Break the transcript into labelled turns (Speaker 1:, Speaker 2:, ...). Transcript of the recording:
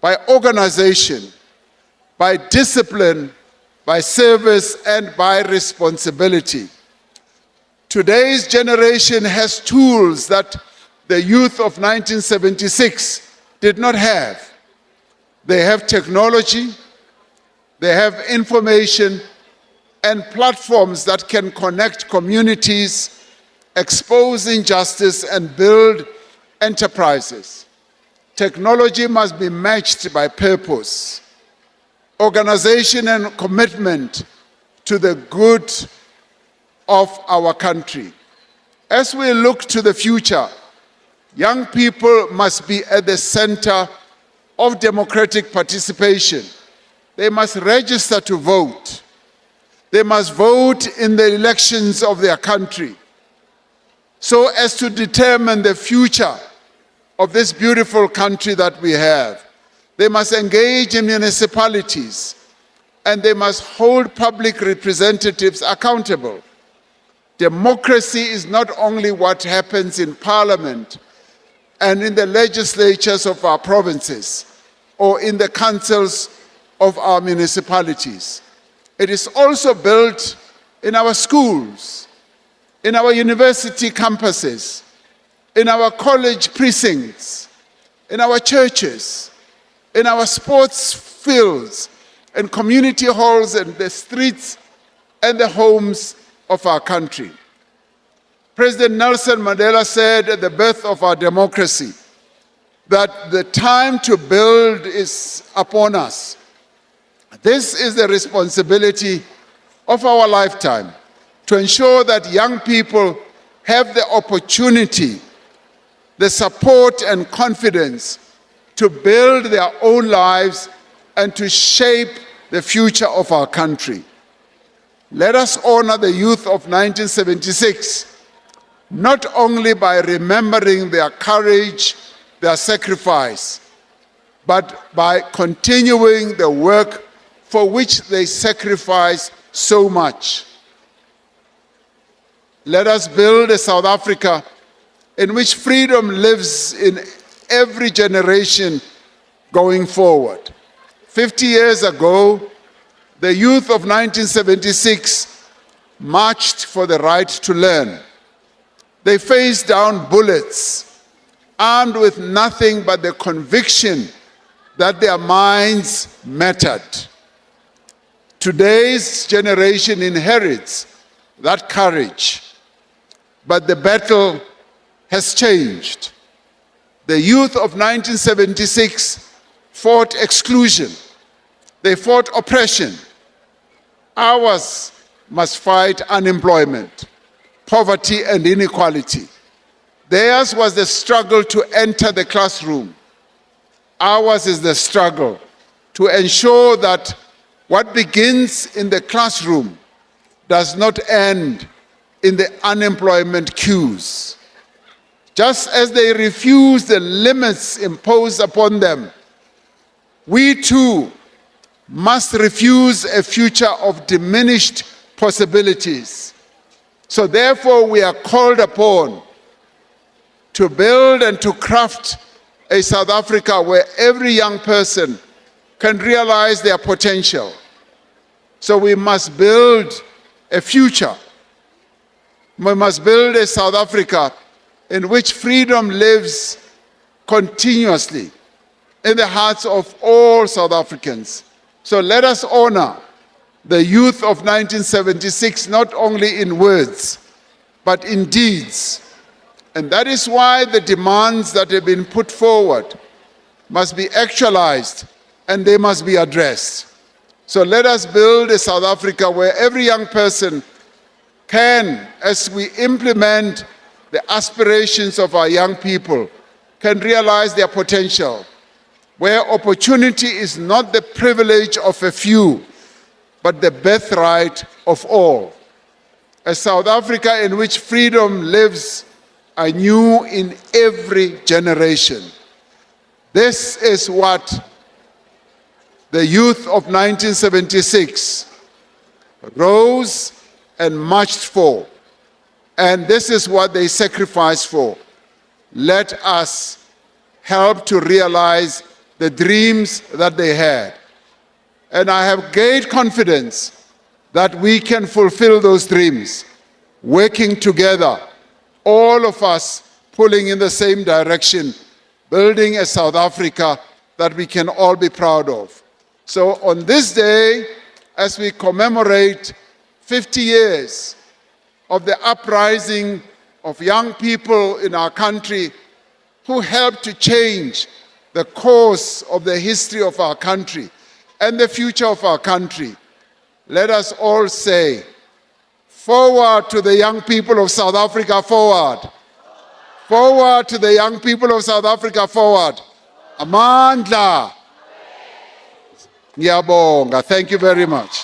Speaker 1: by organization, by discipline, by service, and by responsibility. Today's generation has tools that the youth of 1976 did not have. They have technology, they have information, and platforms that can connect communities, expose injustice, and build enterprises. Technology must be matched by purpose, organization, and commitment to the good of our country. As we look to the future, young people must be at the center of democratic participation. They must register to vote. They must vote in the elections of their country so as to determine the future of this beautiful country that we have. They must engage in municipalities, and they must hold public representatives accountable. Democracy is not only what happens in Parliament and in the legislatures of our provinces or in the councils of our municipalities. It is also built in our schools, in our university campuses, in our college precincts, in our churches, in our sports fields, and community halls, and the streets and the homes of our country. President Nelson Mandela said at the birth of our democracy that the time to build is upon us. This is the responsibility of our lifetime, to ensure that young people have the opportunity, the support and confidence to build their own lives and to shape the future of our country. Let us honor the youth of 1976, not only by remembering their courage, their sacrifice, but by continuing the work for which they sacrificed so much. Let us build a South Africa in which freedom lives in every generation going forward. 50 years ago, the youth of 1976 marched for the right to learn. They faced down bullets, armed with nothing but the conviction that their minds mattered. Today's generation inherits that courage, but the battle has changed. The youth of 1976 fought exclusion. They fought oppression. Ours must fight unemployment, poverty, and inequality. Theirs was the struggle to enter the classroom. Ours is the struggle to ensure that what begins in the classroom does not end in the unemployment queues. Just as they refuse the limits imposed upon them, we too must refuse a future of diminished possibilities. So therefore, we are called upon to build and to craft a South Africa where every young person can realize their potential. So we must build a future. We must build a South Africa in which freedom lives continuously in the hearts of all South Africans. So let us honor the youth of 1976, not only in words, but in deeds. And that is why the demands that have been put forward must be actualized and they must be addressed. So let us build a South Africa where every young person can, as we implement the aspirations of our young people, can realize their potential, where opportunity is not the privilege of a few, but the birthright of all. A South Africa in which freedom lives anew in every generation. This is what the youth of 1976 rose and marched for. And this is what they sacrificed for. Let us help to realize the dreams that they had. And I have great confidence that we can fulfill those dreams, working together, all of us pulling in the same direction, building a South Africa that we can all be proud of. So on this day, as we commemorate 50 years of the uprising of young people in our country who helped to change the course of the history of our country and the future of our country, let us all say, forward to the young people of South Africa, forward. Forward to the young people of South Africa, forward. Amandla. Ngiyabonga. Thank you very much.